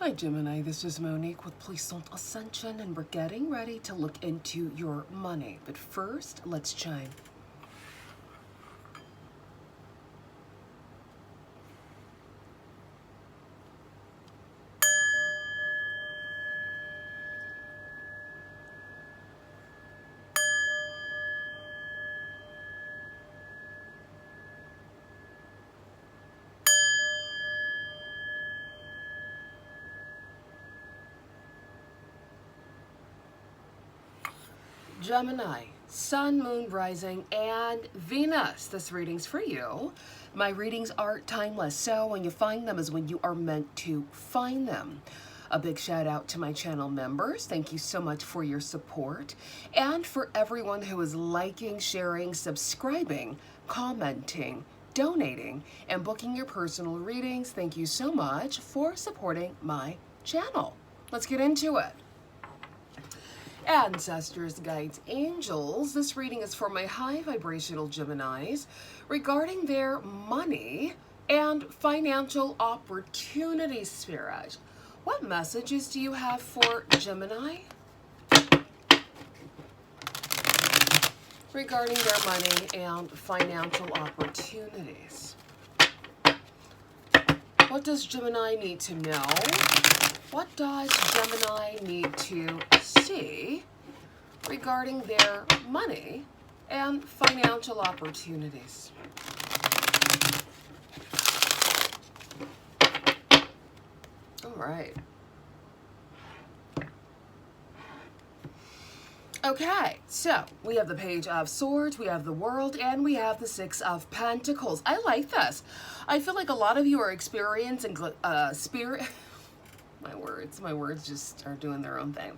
Hi Gemini, this is Monique with Puissant Ascension, and we're getting ready to look into your money. But first, let's chime. Gemini, Sun, Moon, Rising, and Venus. This reading's for you. My readings are timeless, so when you find them is when you are meant to find them. A big shout out to my channel members. Thank you so much for your support. And for everyone who is liking, sharing, subscribing, commenting, donating, and booking your personal readings, thank you so much for supporting my channel. Let's get into it. Ancestors, guides, angels, this reading is for my high vibrational Geminis regarding their money and financial opportunity, Spirit. What messages do you have for Gemini regarding their money and financial opportunities? What does Gemini need to know? What does Gemini need to see regarding their money and financial opportunities? All right. Okay, so we have the Page of Swords, we have the World, and we have the Six of Pentacles. I like this. I feel like a lot of you are experiencing spirit. My words just are doing their own thing.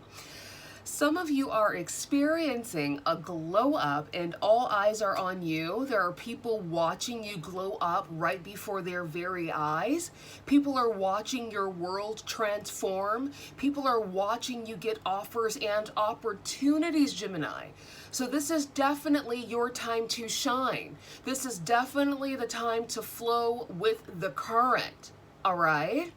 Some of you are experiencing a glow up and all eyes are on you. There are people watching you glow up right before their very eyes. People are watching your world transform. People are watching you get offers and opportunities, Gemini. So this is definitely your time to shine. This is definitely the time to flow with the current, all right?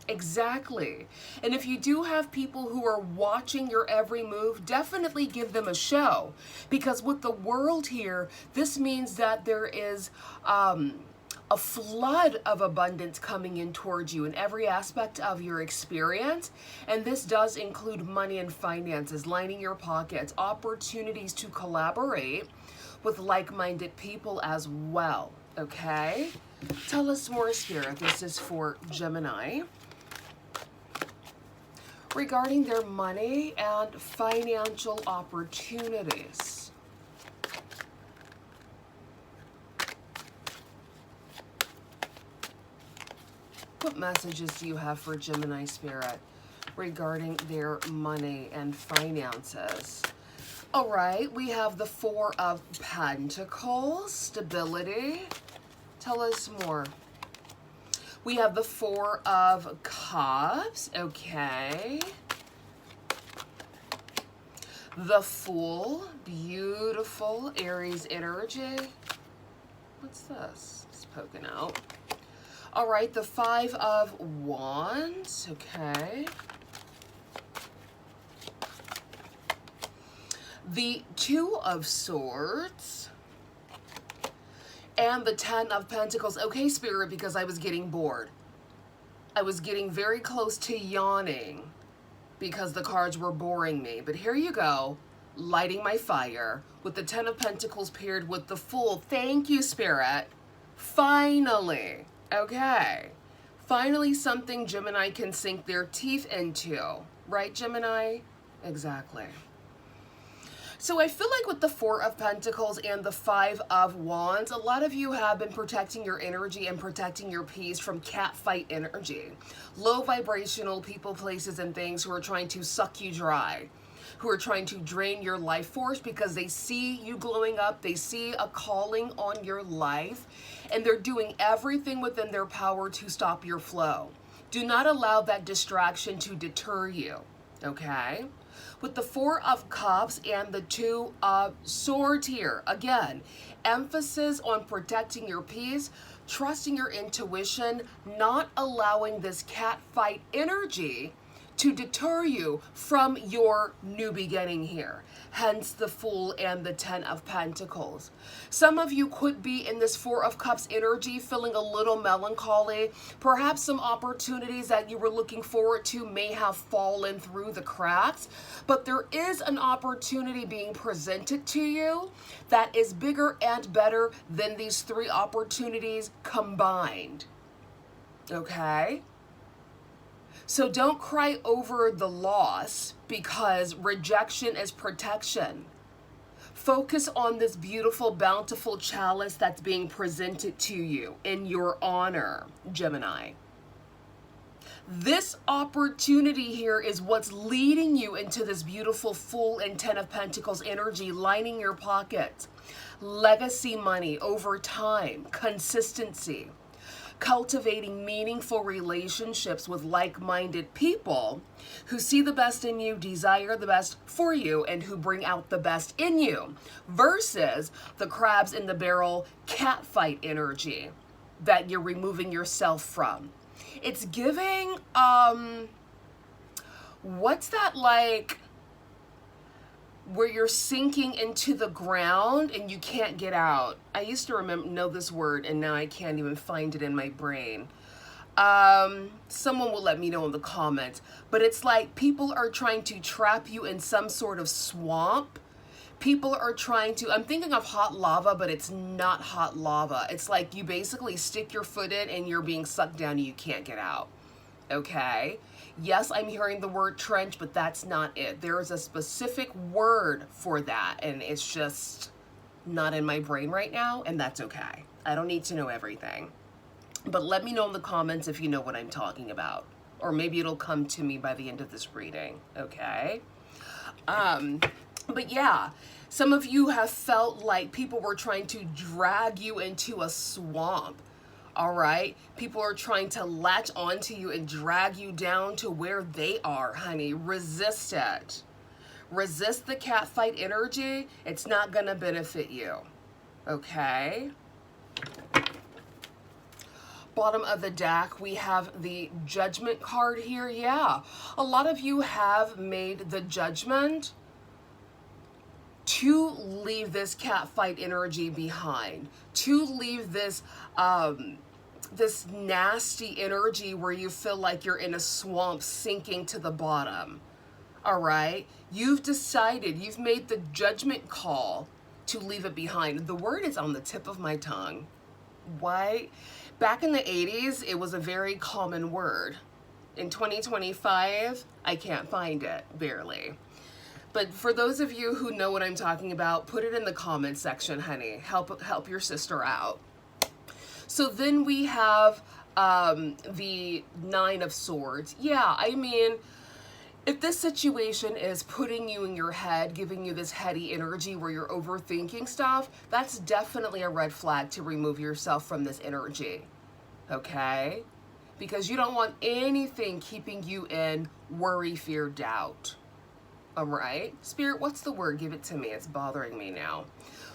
Exactly. And if you do have people who are watching your every move, definitely give them a show. Because with the World here, this means that there is a flood of abundance coming in towards you in every aspect of your experience. And this does include money and finances, lining your pockets, opportunities to collaborate with like-minded people as well. Okay? Tell us more, Spirit. This is for Gemini regarding their money and financial opportunities. What messages do you have for Gemini, Spirit regarding their money and finances? All right, we have the Four of Pentacles, stability. Tell us more. We have the Four of Cups, okay. The Fool, beautiful Aries energy. What's this? It's poking out. All right, the Five of Wands, okay. The Two of Swords. And the Ten of Pentacles. Okay, Spirit, because I was getting bored. I was getting very close to yawning because the cards were boring me. But here you go, lighting my fire with the Ten of Pentacles paired with the Fool. Thank you, Spirit. Finally. Okay. Finally something Gemini can sink their teeth into. Right, Gemini? Exactly. So I feel like with the Four of Pentacles and the Five of Wands, a lot of you have been protecting your energy and protecting your peace from catfight energy. Low vibrational people, places, and things who are trying to suck you dry, who are trying to drain your life force because they see you glowing up, they see a calling on your life, and they're doing everything within their power to stop your flow. Do not allow that distraction to deter you, okay? With the Four of Cups and the Two of Swords here, again, emphasis on protecting your peace, trusting your intuition, not allowing this cat fight energy to deter you from your new beginning here. Hence the Fool and the Ten of Pentacles. Some of you could be in this Four of Cups energy, feeling a little melancholy. Perhaps some opportunities that you were looking forward to may have fallen through the cracks, but there is an opportunity being presented to you that is bigger and better than these three opportunities combined. Okay? So don't cry over the loss, because rejection is protection. Focus on this beautiful, bountiful chalice that's being presented to you in your honor, Gemini. This opportunity here is what's leading you into this beautiful Fool and Ten of Pentacles energy, lining your pockets. Legacy money over time, consistency. Cultivating meaningful relationships with like-minded people who see the best in you, desire the best for you, and who bring out the best in you, versus the crabs in the barrel catfight energy that you're removing yourself from. It's giving, what's that like, where you're sinking into the ground and you can't get out. I used to know this word, and now I can't even find it in my brain. Someone will let me know in the comments. But it's like people are trying to trap you in some sort of swamp. People are trying to, I'm thinking of hot lava, but it's not hot lava. It's like you basically stick your foot in and you're being sucked down and you can't get out. Okay? Yes, I'm hearing the word trench, but that's not it. There is a specific word for that, and it's just not in my brain right now, and that's okay. I don't need to know everything. But let me know in the comments if you know what I'm talking about. Or maybe it'll come to me by the end of this reading, okay? But yeah, some of you have felt like people were trying to drag you into a swamp. All right, people are trying to latch onto you and drag you down to where they are, honey. Resist it. Resist the catfight energy. It's not going to benefit you. Okay. Bottom of the deck, we have the Judgment card here. Yeah, a lot of you have made the judgment to leave this catfight energy behind, to leave this this nasty energy where you feel like you're in a swamp sinking to the bottom. All right, you've decided, you've made the judgment call to leave it behind. The word is on the tip of my tongue. Why? Back in the 80s, it was a very common word. In 2025, I can't find it, barely. But for those of you who know what I'm talking about, put it in the comments section, honey. Help your sister out. So then we have the Nine of Swords. Yeah, I mean, if this situation is putting you in your head, giving you this heady energy where you're overthinking stuff, that's definitely a red flag to remove yourself from this energy, okay? Because you don't want anything keeping you in worry, fear, doubt. All right, Spirit, what's the word? Give it to me. It's bothering me now.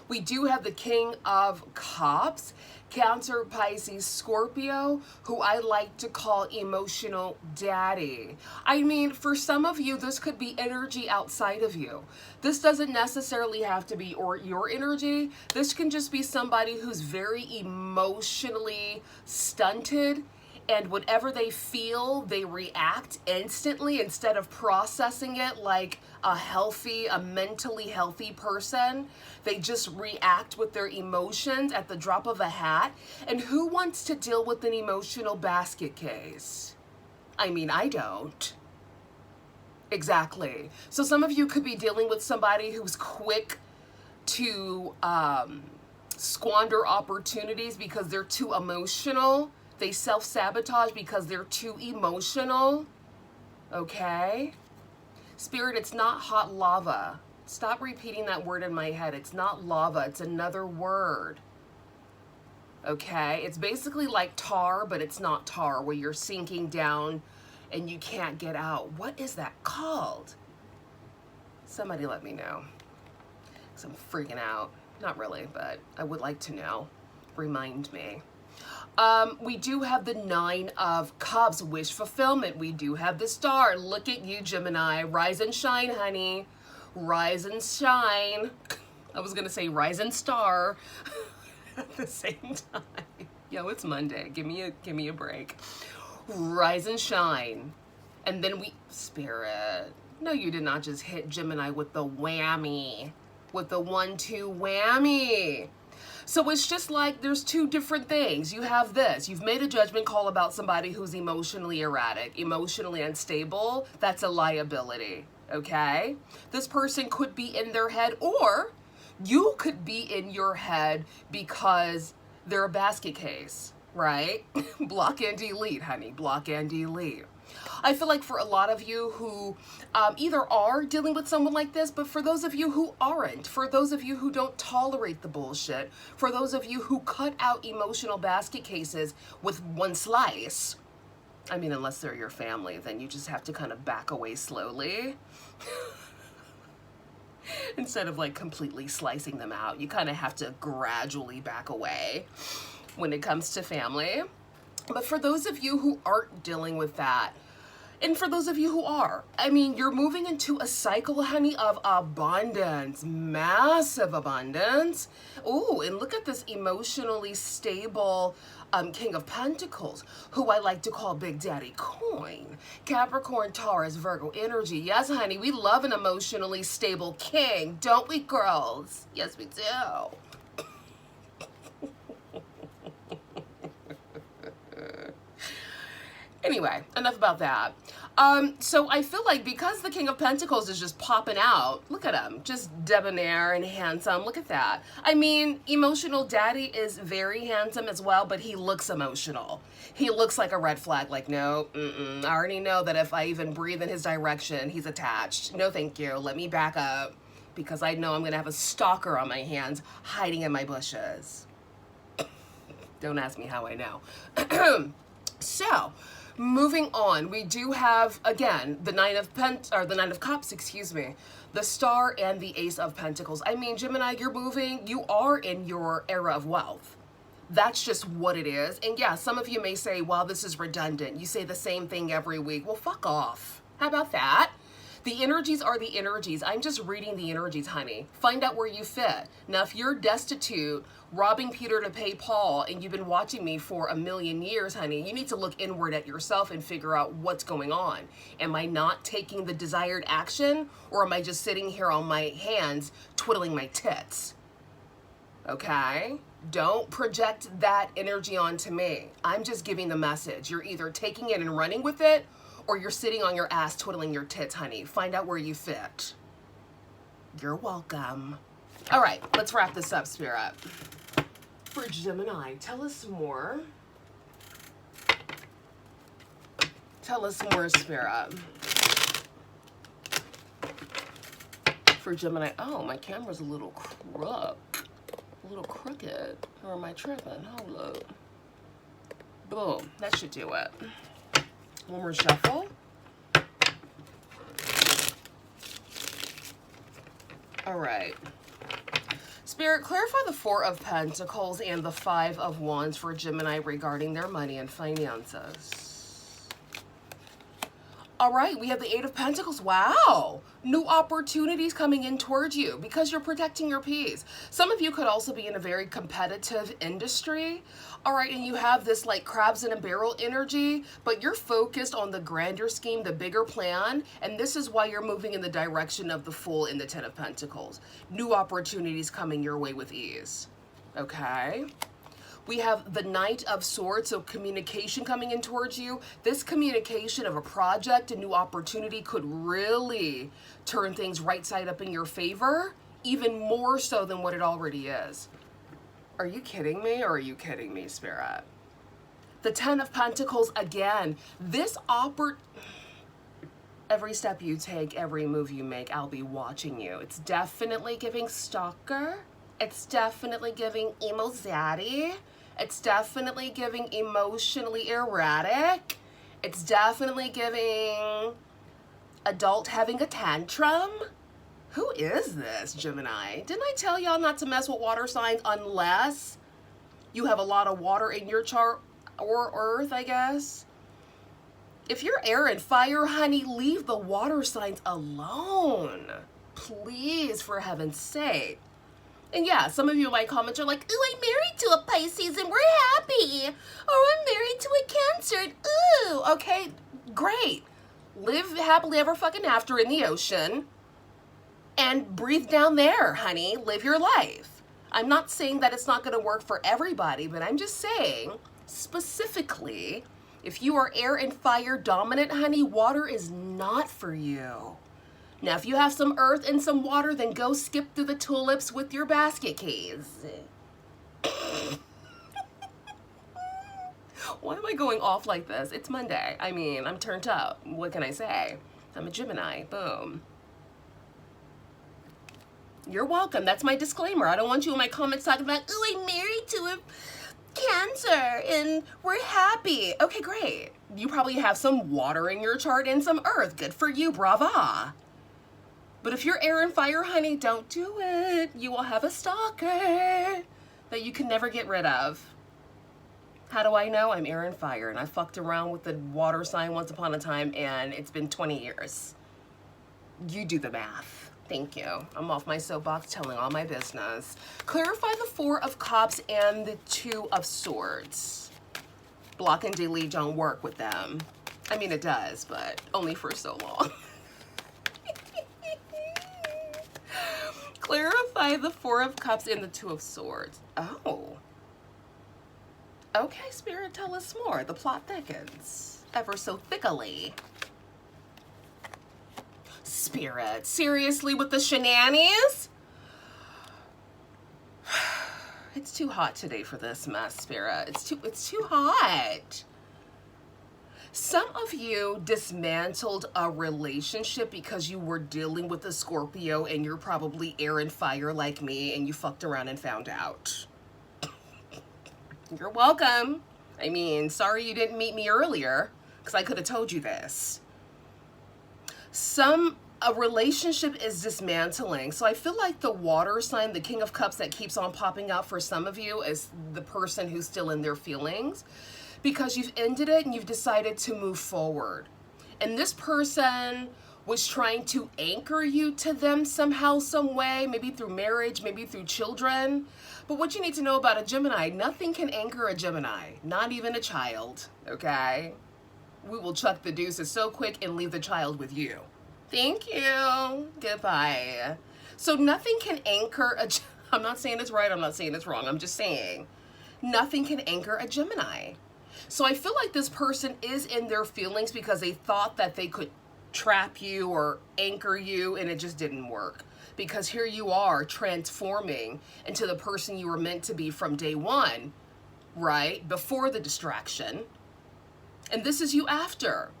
We do have the King of Cups, Cancer, Pisces, Scorpio, who I like to call emotional daddy. I mean, for some of you, this could be energy outside of you. This doesn't necessarily have to be your energy. This can just be somebody who's very emotionally stunted, and whatever they feel, they react instantly instead of processing it like a mentally healthy person. They just react with their emotions at the drop of a hat. And who wants to deal with an emotional basket case? I mean, I don't. Exactly. So some of you could be dealing with somebody who's quick to squander opportunities because they're too emotional. They self-sabotage because they're too emotional. Okay? Spirit, it's not hot lava. Stop repeating that word in my head. It's not lava. It's another word. Okay? It's basically like tar, but it's not tar, where you're sinking down and you can't get out. What is that called? Somebody let me know. 'Cause I'm freaking out. Not really, but I would like to know. Remind me. We do have the Nine of Cups, wish fulfillment. We do have the Star. Look at you, Gemini. Rise and shine, honey. Rise and shine. I was going to say rise and star at the same time. Yo, it's Monday. Give me a break. Rise and shine. And then Spirit. No, you did not just hit Gemini with the whammy. With the 1-2 whammy. So it's just like there's two different things. You have this. You've made a judgment call about somebody who's emotionally erratic, emotionally unstable. That's a liability, okay? This person could be in their head, or you could be in your head because they're a basket case, right? Block and delete, honey. Block and delete. I feel like for a lot of you who either are dealing with someone like this, but for those of you who aren't, for those of you who don't tolerate the bullshit, for those of you who cut out emotional basket cases with one slice, I mean, unless they're your family, then you just have to kind of back away slowly. Instead of like completely slicing them out, you kind of have to gradually back away when it comes to family. But for those of you who aren't dealing with that, and for those of you who are, I mean, you're moving into a cycle, honey, of abundance, massive abundance. Ooh, and look at this emotionally stable King of Pentacles, who I like to call Big Daddy Coin. Capricorn, Taurus, Virgo energy. Yes, honey, we love an emotionally stable king, don't we, girls? Yes, we do. Anyway, enough about that. So I feel like because the King of Pentacles is just popping out, look at him, just debonair and handsome. Look at that. I mean, emotional daddy is very handsome as well, but he looks emotional. He looks like a red flag, like, no, I already know that if I even breathe in his direction, he's attached. No, thank you. Let me back up because I know I'm going to have a stalker on my hands hiding in my bushes. Don't ask me how I know. So, moving on, we do have, again, the Nine of Cups, excuse me, the Star and the Ace of Pentacles. I mean, Gemini, you're moving, you are in your era of wealth. That's just what it is. And yeah, some of you may say, well, this is redundant. You say the same thing every week. Well, fuck off. How about that? The energies are the energies. I'm just reading the energies, honey. Find out where you fit. Now, if you're destitute, robbing Peter to pay Paul, and you've been watching me for a million years, honey, you need to look inward at yourself and figure out what's going on. Am I not taking the desired action, or am I just sitting here on my hands twiddling my tits? Okay? Don't project that energy onto me. I'm just giving the message. You're either taking it and running with it, or you're sitting on your ass twiddling your tits, honey. Find out where you fit. You're welcome. All right, let's wrap this up, Spirit. For Gemini, tell us more. Tell us more, Spirit. For Gemini, oh, my camera's a little crooked. Or am I tripping? Hold up. Boom, that should do it. One more shuffle. All right. Spirit, clarify the Four of Pentacles and the Five of Wands for Gemini regarding their money and finances. All right, we have the Eight of Pentacles. Wow. New opportunities coming in towards you because you're protecting your peace. Some of you could also be in a very competitive industry. All right, and you have this like crabs in a barrel energy, but you're focused on the grander scheme, the bigger plan, and this is why you're moving in the direction of the Fool in the Ten of Pentacles. New opportunities coming your way with ease. Okay. We have the Knight of Swords, so communication coming in towards you. This communication of a project, a new opportunity could really turn things right side up in your favor, even more so than what it already is. Are you kidding me, or are you kidding me, Spirit? The Ten of Pentacles, again, every step you take, every move you make, I'll be watching you. It's definitely giving stalker. It's definitely giving emo zaddy. It's definitely giving emotionally erratic. It's definitely giving adult having a tantrum. Who is this, Gemini? Didn't I tell y'all not to mess with water signs unless You have a lot of water in your chart, or earth, I guess. If you're air and fire, honey, leave the water signs alone. Please, for heaven's sake. And yeah, some of you in my comments are like, ooh, I'm married to a Pisces and we're happy. Or I'm married to a Cancer and ooh, okay, great. Live happily ever fucking after in the ocean and breathe down there, honey. Live your life. I'm not saying that it's not going to work for everybody, but I'm just saying specifically, if you are air and fire dominant, honey, water is not for you. Now, if you have some earth and some water, then go skip through the tulips with your basket keys. Why am I going off like this? It's Monday. I mean, I'm turned up. What can I say? I'm a Gemini. Boom. You're welcome. That's my disclaimer. I don't want you in my comments talking about, ooh, I'm married to a Cancer and we're happy. Okay, great. You probably have some water in your chart and some earth. Good for you. Brava. But if you're air and fire, honey, don't do it. You will have a stalker that you can never get rid of. How do I know? I'm air and fire, and I fucked around with the water sign once upon a time, and it's been 20 years. You do the math. Thank you. I'm off my soapbox telling all my business. Clarify the 4 of Cups and the 2 of Swords. Block and delete don't work with them. I mean, it does, but only for so long. Clarify the 4 of Cups and the 2 of Swords. Oh. Okay, Spirit, tell us more. The plot thickens ever so thickly. Spirit, seriously with the shenanigans? It's too hot today for this mess, Spirit. It's too hot. Some of you dismantled a relationship because you were dealing with a Scorpio and you're probably air and fire like me and you fucked around and found out. You're welcome. I mean, sorry you didn't meet me earlier because I could have told you this. A relationship is dismantling. So I feel like the water sign, the King of Cups that keeps on popping out for some of you is the person who's still in their feelings because you've ended it and you've decided to move forward. And this person was trying to anchor you to them somehow, some way, maybe through marriage, maybe through children. But what you need to know about a Gemini, nothing can anchor a Gemini, not even a child, okay? We will chuck the deuces so quick and leave the child with you. Thank you. Goodbye. So nothing can anchor a, I'm not saying it's right, I'm not saying it's wrong, I'm just saying nothing can anchor a Gemini. So I feel like this person is in their feelings because they thought that they could trap you or anchor you and it just didn't work. Because here you are transforming into the person you were meant to be from day one, right? Before the distraction. And this is you after,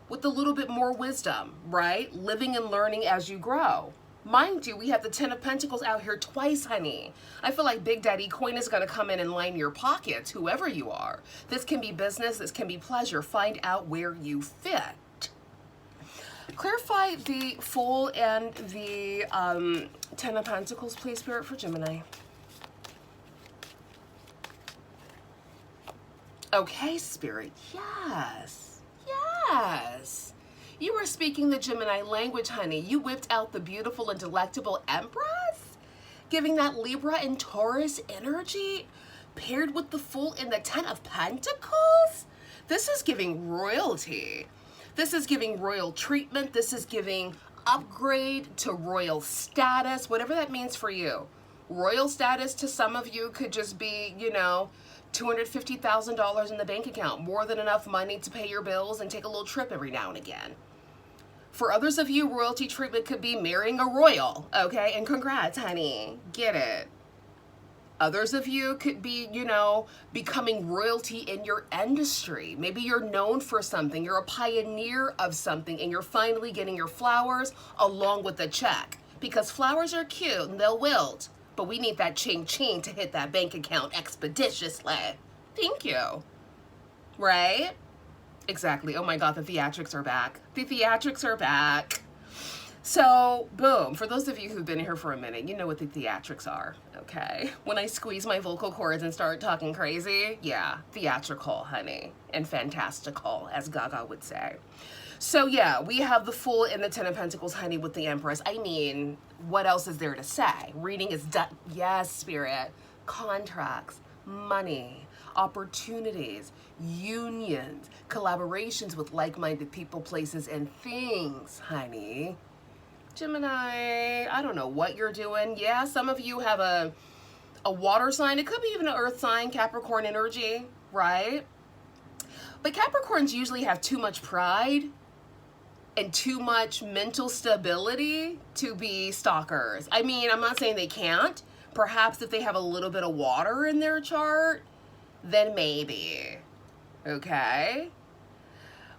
with a little bit more wisdom, right? Living and learning as you grow. Mind you, we have the 10 of Pentacles out here twice, honey. I feel like Big Daddy Coin is going to come in and line your pockets, whoever you are. This can be business, this can be pleasure. Find out where you fit. Clarify the Fool and the 10 of Pentacles, please, Spirit, for Gemini. Okay, Spirit, yes, yes. You are speaking the Gemini language, honey. You whipped out the beautiful and delectable Empress, giving that Libra and Taurus energy, paired with the Fool and the 10 of Pentacles. This is giving royalty. This is giving royal treatment. This is giving upgrade to royal status, whatever that means for you. Royal status to some of you could just be, you know, $250,000 in the bank account, more than enough money to pay your bills and take a little trip every now and again. For others of you, royalty treatment could be marrying a royal, okay? And congrats, honey. Get it. Others of you could be, you know, becoming royalty in your industry. Maybe you're known for something. You're a pioneer of something and you're finally getting your flowers along with the check. Because flowers are cute and they'll wilt. But we need that ching-ching to hit that bank account expeditiously. Thank you. Right? Exactly. Oh my God, the theatrics are back. The theatrics are back. So, boom. For those of you who've been here for a minute, you know what the theatrics are, okay? When I squeeze my vocal cords and start talking crazy, yeah, theatrical, honey, and fantastical, as Gaga would say. So, yeah, we have the Fool and the Ten of Pentacles, honey, with the Empress. I mean, what else is there to say? Reading is done. Yes, Spirit. Contracts, money, opportunities, unions, collaborations with like-minded people, places, and things, honey. Gemini, I don't know what you're doing. Yeah, some of you have a water sign. It could be even an earth sign, Capricorn energy, right? But Capricorns usually have too much pride and too much mental stability to be stalkers. I mean, I'm not saying they can't. Perhaps if they have a little bit of water in their chart, then maybe, okay?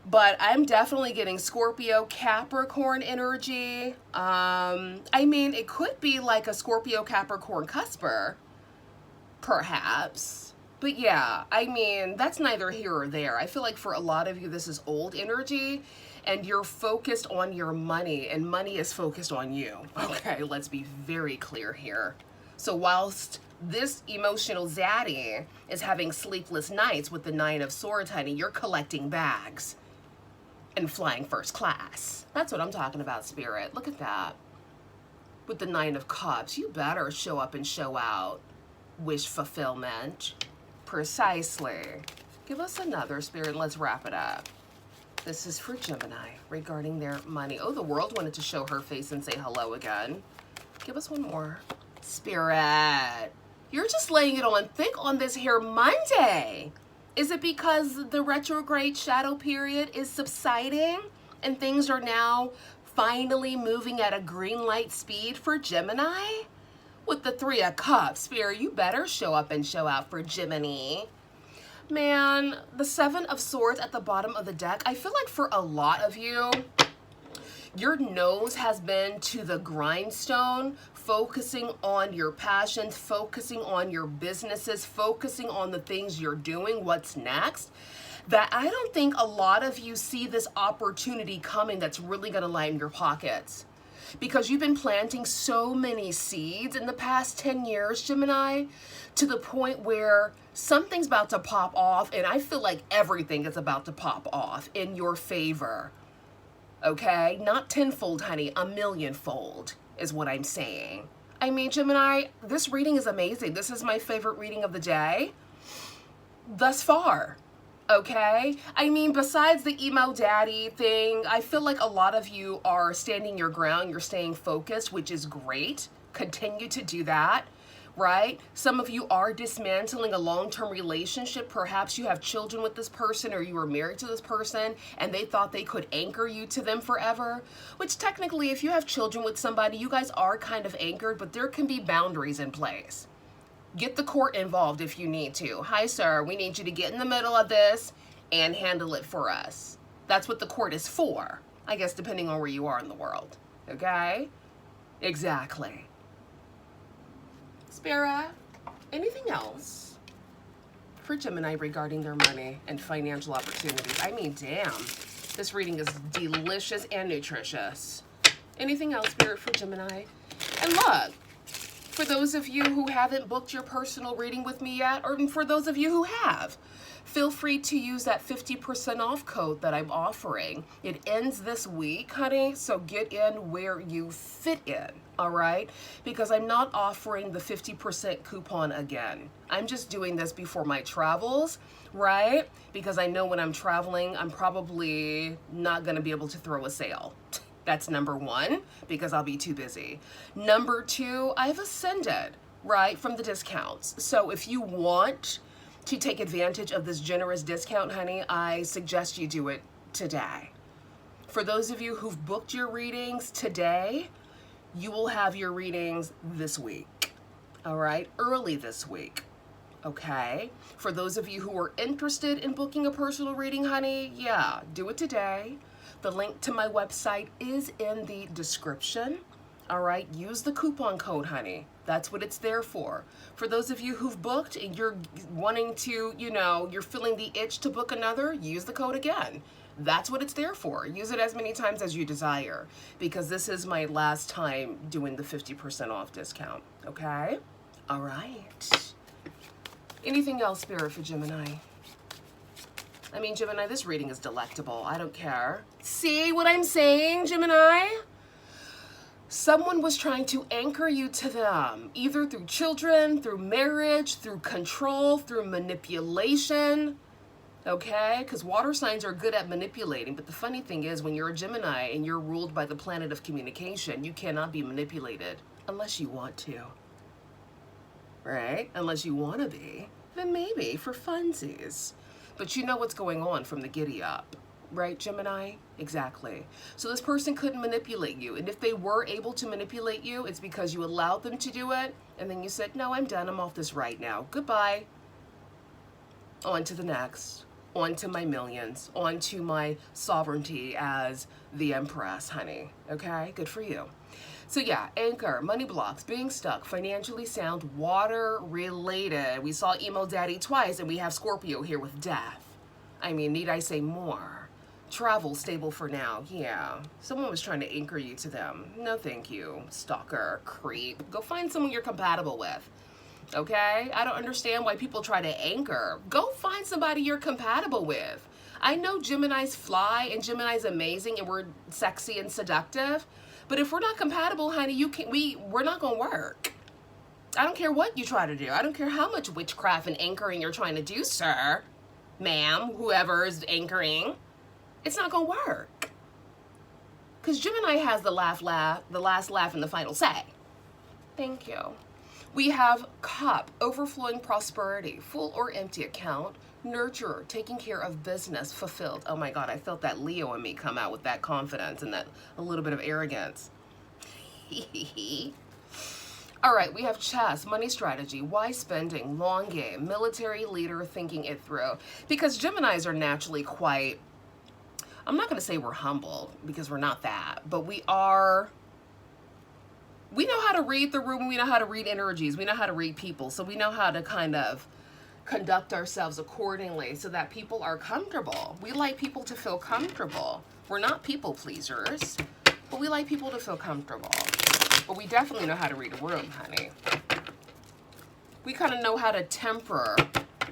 But I'm definitely getting Scorpio, Capricorn energy. I mean, it could be like a Scorpio, Capricorn cusper, perhaps. But yeah, I mean, that's neither here or there. I feel like for a lot of you, this is old energy, and you're focused on your money, and money is focused on you. Okay, let's be very clear here. So whilst this emotional zaddy is having sleepless nights with the Nine of Swords, honey, you're collecting bags and flying first class. That's what I'm talking about, Spirit. Look at that. With the Nine of Cups, you better show up and show out. Wish fulfillment. Precisely. Give us another, Spirit, and let's wrap it up. This is for Gemini regarding their money. Oh, the world wanted to show her face and say hello again. Give us one more. Spirit, you're just laying it on thick on this here Monday. Is it because the retrograde shadow period is subsiding and things are now finally moving at a green light speed for Gemini? With the Three of Cups, Spirit, you better show up and show out for Gemini. Man, the Seven of Swords at the bottom of the deck, I feel like for a lot of you, your nose has been to the grindstone, focusing on your passions, focusing on your businesses, focusing on the things you're doing, what's next, that I don't think a lot of you see this opportunity coming that's really going to lighten your pockets. Because you've been planting so many seeds in the past 10 years, Gemini, to the point where something's about to pop off, and I feel like everything is about to pop off in your favor. Okay? Not tenfold, honey, a millionfold is what I'm saying. I mean, Gemini, this reading is amazing. This is my favorite reading of the day thus far. Okay? I mean, besides the emo daddy thing, I feel like a lot of you are standing your ground. You're staying focused, which is great. Continue to do that. Right? Some of you are dismantling a long-term relationship. Perhaps you have children with this person, or you were married to this person and they thought they could anchor you to them forever, which technically, if you have children with somebody, you guys are kind of anchored, but there can be boundaries in place. Get the court involved if you need to. Hi, sir, we need you to get in the middle of this and handle it for us. That's what the court is for, I guess, depending on where you are in the world. Okay? Exactly. Spirit, anything else for Gemini regarding their money and financial opportunities? I mean, damn, this reading is delicious and nutritious. Anything else, Spirit, for Gemini? And look, for those of you who haven't booked your personal reading with me yet, or for those of you who have, feel free to use that 50% off code that I'm offering. It ends this week, honey, so get in where you fit in, all right? Because I'm not offering the 50% coupon again. I'm just doing this before my travels, right? Because I know when I'm traveling, I'm probably not going to be able to throw a sale. That's number one, because I'll be too busy. Number two, I've ascended, right, from the discounts. So if you want to take advantage of this generous discount, honey, I suggest you do it today. For those of you who've booked your readings today, you will have your readings this week, all right? Early this week, okay? For those of you who are interested in booking a personal reading, honey, yeah, do it today. The link to my website is in the description. All right, use the coupon code, honey. That's what it's there for. For those of you who've booked and you're wanting to, you know, you're feeling the itch to book another, use the code again. That's what it's there for. Use it as many times as you desire, because this is my last time doing the 50% off discount. Okay? All right. Anything else, Spirit, for Gemini? I mean, Gemini, this reading is delectable. I don't care. See what I'm saying, Gemini? Someone was trying to anchor you to them, either through children, through marriage, through control, through manipulation. Okay? Because water signs are good at manipulating. But the funny thing is, when you're a Gemini and you're ruled by the planet of communication, you cannot be manipulated unless you want to. Right? Unless you want to be. Then maybe for funsies. But you know what's going on from the giddy up. Right, Gemini? Exactly. So this person couldn't manipulate you. And if they were able to manipulate you, it's because you allowed them to do it. And then you said, no, I'm done. I'm off this right now. Goodbye. On to the next. On to my millions. On to my sovereignty as the Empress, honey. Okay? Good for you. So yeah, anchor, money blocks, being stuck, financially sound, water related. We saw Emo Daddy twice, and we have Scorpio here with death. I mean, need I say more? Travel, stable for now. Yeah. Someone was trying to anchor you to them. No, thank you. Stalker, creep. Go find someone you're compatible with. Okay? I don't understand why people try to anchor. Go find somebody you're compatible with. I know Gemini's fly and Gemini's amazing and we're sexy and seductive. But if we're not compatible, honey, we're not going to work. I don't care what you try to do. I don't care how much witchcraft and anchoring you're trying to do, sir, ma'am, whoever is anchoring. It's not going to work. Because Gemini has the last laugh and the final say. Thank you. We have cup, overflowing prosperity, full or empty account, nurturer, taking care of business, fulfilled. Oh my God, I felt that Leo in me come out with that confidence and that a little bit of arrogance. All right, we have chess, money strategy, wise spending, long game, military leader, thinking it through. Because Geminis are naturally quite, I'm not going to say we're humble because we're not that, but we know how to read the room, we know how to read energies, we know how to read people, so we know how to kind of conduct ourselves accordingly so that people are comfortable. We like people to feel comfortable. We're not people pleasers, but we like people to feel comfortable. But we definitely know how to read a room, honey. We kind of know how to temper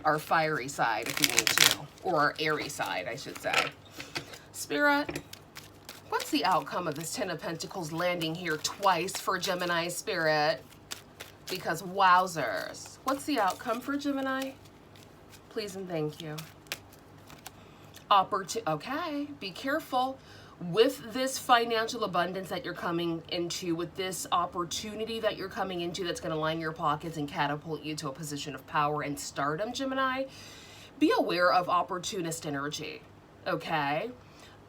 our fiery side if we need to, or our airy side, I should say. Spirit, what's the outcome of this Ten of Pentacles landing here twice for Gemini, Spirit? Because wowzers. What's the outcome for Gemini? Please and thank you. Okay, be careful with this financial abundance that you're coming into, with this opportunity that you're coming into that's going to line your pockets and catapult you to a position of power and stardom, Gemini. Be aware of opportunist energy, okay?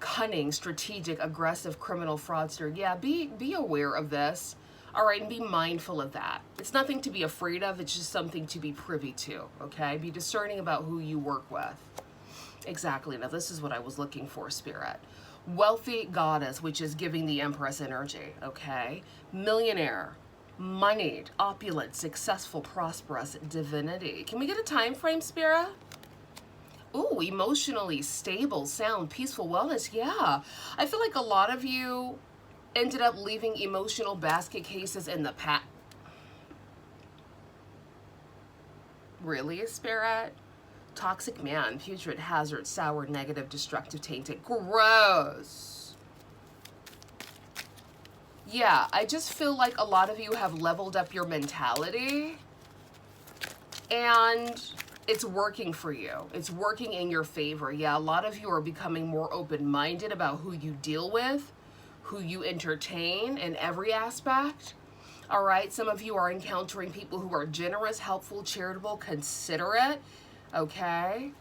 Cunning, strategic, aggressive, criminal, fraudster. Yeah, be aware of this. All right, and be mindful of that. It's nothing to be afraid of. It's just something to be privy to, okay? Be discerning about who you work with. Exactly. Now, this is what I was looking for, Spirit. Wealthy goddess, which is giving the Empress energy, okay? Millionaire, moneyed, opulent, successful, prosperous, divinity. Can we get a time frame, Spirit? Ooh, emotionally stable, sound, peaceful, wellness. Yeah. I feel like a lot of you ended up leaving emotional basket cases in the past. Really, Spirit? Toxic man, putrid, hazard, sour, negative, destructive, tainted. Gross. Yeah, I just feel like a lot of you have leveled up your mentality and it's working for you. It's working in your favor. Yeah, a lot of you are becoming more open-minded about who you deal with, who you entertain in every aspect. All right, some of you are encountering people who are generous, helpful, charitable, considerate. Okay.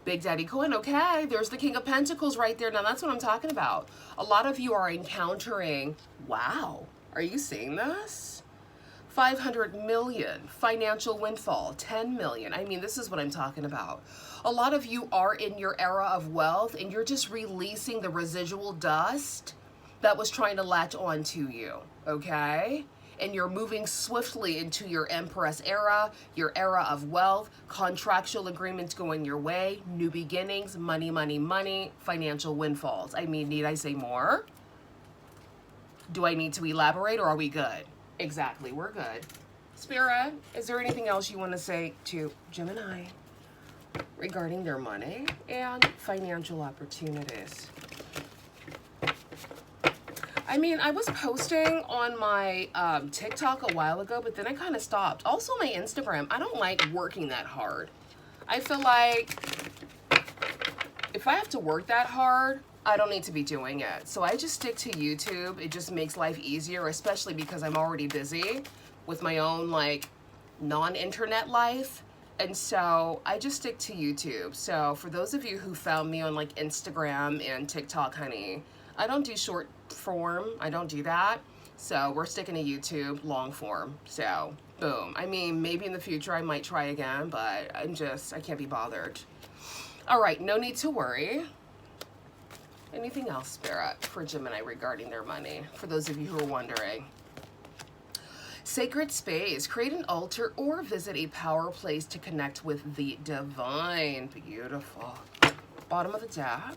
Big Daddy Coin. Okay, there's the King of Pentacles right there. Now that's what I'm talking about. A lot of you are encountering, wow, are you seeing this? 500 million, financial windfall, 10 million. I mean, this is what I'm talking about. A lot of you are in your era of wealth and you're just releasing the residual dust that was trying to latch on to you, okay? and you're moving swiftly into your Empress era, your era of wealth, contractual agreements going your way, new beginnings, money, money, money, financial windfalls. I mean, need I say more? Do I need to elaborate, or are we good? Exactly, we're good. Spirit, is there anything else you want to say to Gemini regarding their money and financial opportunities? I mean, I was posting on my TikTok a while ago, but then I kind of stopped. Also my Instagram, I don't like working that hard. I feel like if I have to work that hard, I don't need to be doing it. So I just stick to YouTube. It just makes life easier, especially because I'm already busy with my own like non-internet life. And so I just stick to YouTube. So for those of you who found me on like Instagram and TikTok, honey, I don't do short form. I don't do that. So we're sticking to YouTube long form. So boom. I mean, maybe in the future I might try again, but I can't be bothered. All right, no need to worry. Anything else, Spirit, for Gemini regarding their money? For those of you who are wondering. Sacred space. Create an altar or visit a power place to connect with the divine. Beautiful. Bottom of the deck.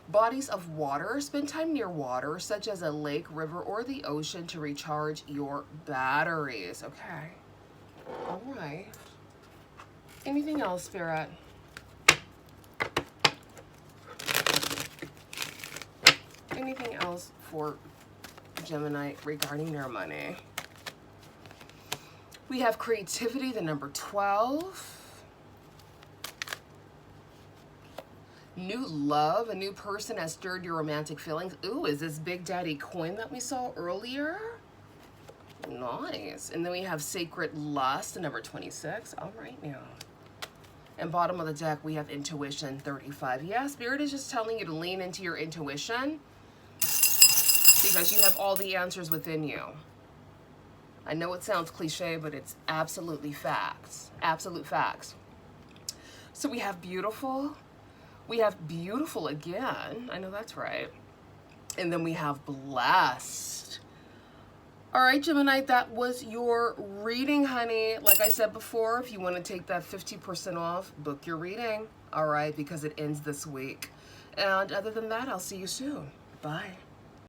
Bodies of water. Spend time near water, such as a lake, river, or the ocean to recharge your batteries. Okay. All right. Anything else, Spirit? Anything else for Gemini regarding their money? We have creativity, the number 12. New love, a new person has stirred your romantic feelings. Ooh, is this Big Daddy coin that we saw earlier? Nice. And then we have sacred lust, the number 26. All right now. And bottom of the deck, we have intuition, 35. Yeah, Spirit is just telling you to lean into your intuition because you have all the answers within you. I know it sounds cliche, but it's absolutely facts. Absolute facts. So we have beautiful. We have beautiful again. I know that's right. And then we have blessed. All right, Gemini, that was your reading, honey. Like I said before, if you want to take that 50% off, book your reading. All right, because it ends this week. And other than that, I'll see you soon. Bye.